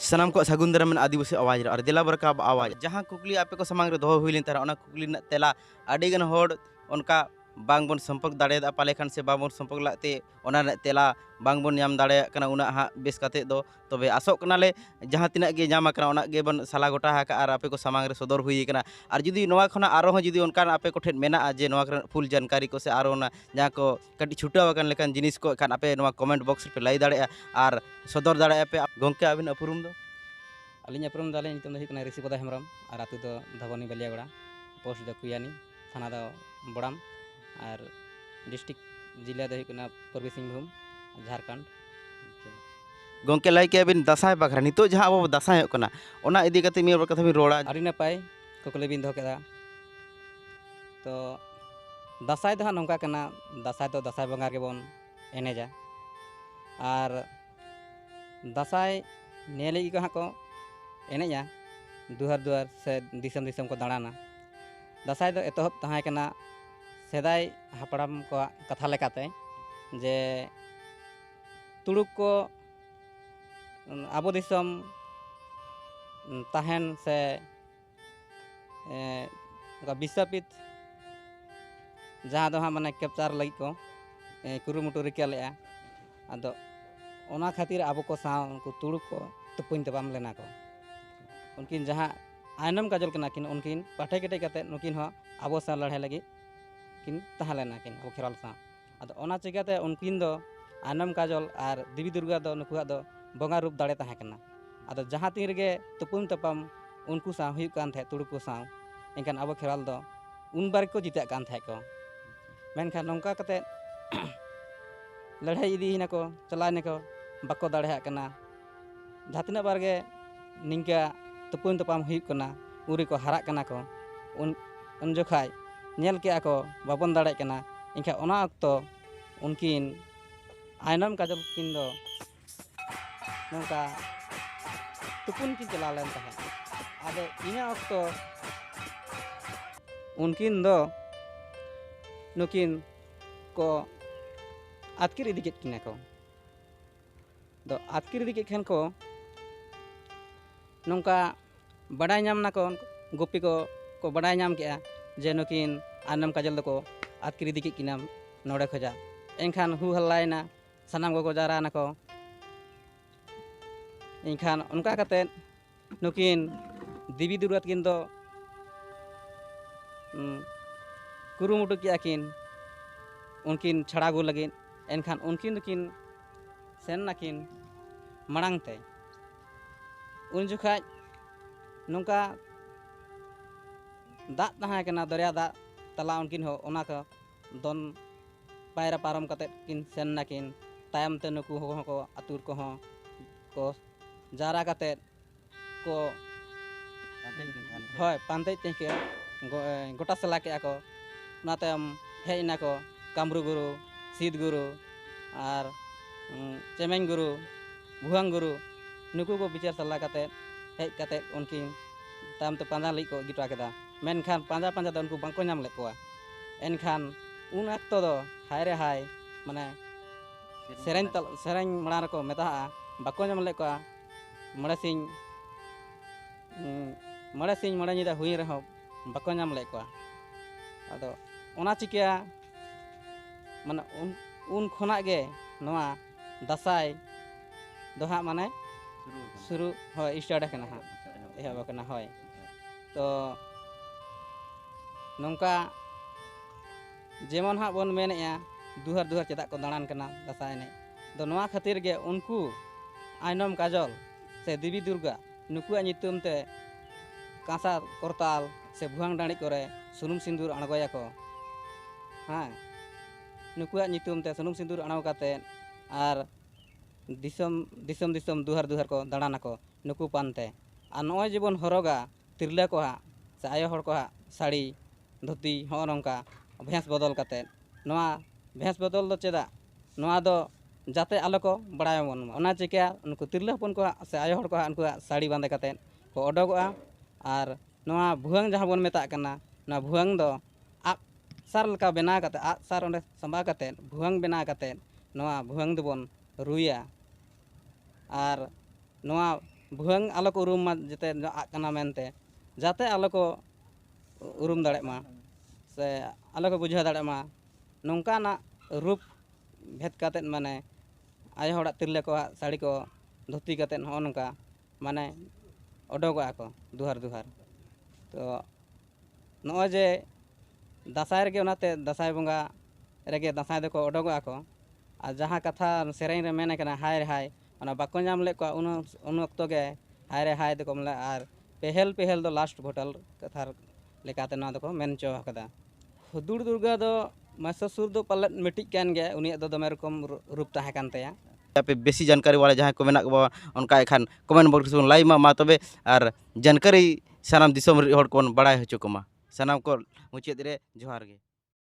सानाम को सागुन दाराम आदिवासी आवाज और दिला बरकाब आवाज जहाँ कुकली आपे को समांग रे दोहो हुई लेन तारा ओना कुकली ना तेला अडिगन होड़ उनका बांग बोन संपर्क दाड़े पाले खान से बाबन संपर्क लाते ओना रे तेला बांग बोन नाम दाड़े कना उना हा बेस काते दो तबे आसोक कनाले जहाँ तिना गे नाम कना ओना गे बन साला गोटा हा का आर आपे को समांग रे सदर हुई कना और जुदी नोवा खना आरो जुदी उनका आपे को ठेन मेना जे नोवा कर फुल जानकारी को से आरो ना जहाँ को कटी छुटा वकन लेकन जिनिस को खान आपे नोवा कमेंट बॉक्स पे लाई दाड़े और सदर दाड़े पे गोंके आबिन अपुरुम दो अलिंग अपरम दाले नितम दो हुकना ऋषि पदा हेमरम और आतु दो धबनी बलियागड़ा पोस्ट दो कुयानी थाना दो बड़ाम और डिस्ट्रिक्ट जिला दो हुकना पूर्वी सिंहभूम झारखंड। गोंके लाई के अबिन दसाय बखरा नितो जहाँ अब दसाय कना ओना इदी कते मियर कथा बिन रोड़ा अरी नपाय कुकली बिन दो केदा तो दसाय दो नौका कना दसाय तो दसाय बंगा के बोन एनेजा और दसाय नेले को हाँ को एनेजा दुहर दुहर से दिसम दिसम को दाड़ाना दसाई दो एतहब तहां कना सेदाय हापड़ाम को कथा लेकाते जे तुड़ुक को आबो दिसम तहन से विस्थापित जहाँ दो हाँ माने कैप्चर लगी को कुरुमुटु रिका लेआ आदो ओना खातिर आबो को साव उनको तुड़ुक को तुपुन तबाम लेना को उनकिन जहाँ आयनम काजल कना किन उनकिन पाठे केटे कते नुकिन हो आबो सा लड़ाई लगी किन तहा लेना किन आबो खेराल सा आदो ओना चिकाते उनकिन दो आयनम काजल और देवी दुर्गा दो नुकुआ दो बंगा रूप दाड़े तहा कना आदो जहाँ तीन रगे तुपुन तपम उनको सा हुई कान थे तुड़ुक को सा एनखान आबो खेराल दो उन बार को जिता कान थे को मेनखान नौका कते लड़ाई इदी हिना को चलाने को बाको दाड़े कना जहाँ तीना बार गे निंका तुपुन तपाम हुई कना उरी को हरा कना को उन जोखाय नेल के को बाबन दाड़े कना इनखा ओना अक्तो उनकिन आयनम काजल किन दो नौका तुपुन किन चला लेन तहे आदे इना अक्तो उनकिन दो नुकिन को आतकिर इदी केट किना को दो आतकिर इदी केट खन को नौका बड़ाई नाम ना को गोपी को बड़ाई नाम के जे नुकिन आनम काजल दो को आतकिर दिकी किना नोड़े खजा एनखान हु हल्लायना सानाम को जारा ना को एनखान उनका कते नुकिन देवी दुर्गा किन दो कुरुमुटु किया किन उनकिन छड़ा गो लगिन एनखान उनकिन दुकिन सेन नाकिन मड़ांगते उन जुखाय नौका दाग तहां कना दरिया दाग तला उनकिन हो ओना को दोन पायरा पारम कते किन सेन नाकिन तायम ते नुकु हो को आतुर को जारा कते को होय पांते ते के गोटा सला के को ना तायम हेना को कामरू गुरु सीध गुरु और चेमें गुरु भुआंग गुरु नुकु को विचार सलाह कते हेज कते उनकिन ताम तो पांजा लई को गिटा केदा मेनखान पांजा पांजा दो उनको बांको नाम लेकोआ एनखान उन अक्तो दो हाय रे हाय माने सेरें मड़ा को मेता बाको नाम लेकोआ मड़े सिंह मड़े निदा हुई रहो बाको नाम लेकोआ आदो ओना चिकिया माने उन खोना गे नोआ दसाई दोहा माने शुरू होय स्टार्ट कना हा एहब कना होय तो नौका जेमन हाँ बन मेनेया दुहर दुहर चेदा को दाड़ान कना दसाई ने दो नोआ खातिर गे उनको आयनम काजल से देवी दुर्गा नुकुआ नितुम ते कांसा करताल से भुआंग डाणी करे सुनुम सिंदूर अणगोया को हाँ नुकुआ नितुम ते सुनुम सिंदूर अणव काते और दिसम दिसम दिसम दुहर दुहर को दाड़ाना को नुकु पानते और नॉय जीवन हरोगा तिरला को हाँ से आयो हर को हाँ साड़ी धोती हो नौका भैंस बदल काते नोआ भैंस बदल दो चेदा नोआ दो जाते आलो को बड़ाय मन ओना चिका उनको तिरला हपन को से आयो हर को हाँ उनको साड़ी बांधे काते को ओडोगोआ और नोआ भुआंग जहाँ बन मेता कना ना भुआंग दो आप सार लका बना काते आ सार ओंडे संबा काते भुआंग बना काते नोआ भुआंग दबन रुया और नोआ भुआंग आलो को उरुम मा जते आग कना मेनते जाते आलो को उरुम दाड़े मा से आलो को बुझा दाड़े मा नोंकाना रूप भेद कातेत माने आयो हड़ा तिरले को साड़ी को धोती कातेत हो नोंका माने ओडोगा को दुहार दुहार तो नॉय जे दासाय रेगे ओनाते दासाय बंगा रेगे दासाय दको ओडोगा को आ जहाँ कथा सेरेन रे मेने कना हाय रे हाय ओना बाको नाम ले को उन अक्तो गे हाय रे हाय दको मले आर पेहल पेहल दो लास्ट भोटल कथार लेकाते ना दको मेन चो हकदा हुदुर दुर्गा दो महिषासुर दो पल्ले मिटिक कैन गे उनिया दो दमे रकम रूप ताहे कान तया पे बेसी जानकारी वाला जहाँ को मेना को उनका एखान कमेंट बॉक्स में लाई मा तबे और जानकारी सानाम दिसोम हर को बड़ाय हचो को मा सानाम को मुचाद रे जोहार गे।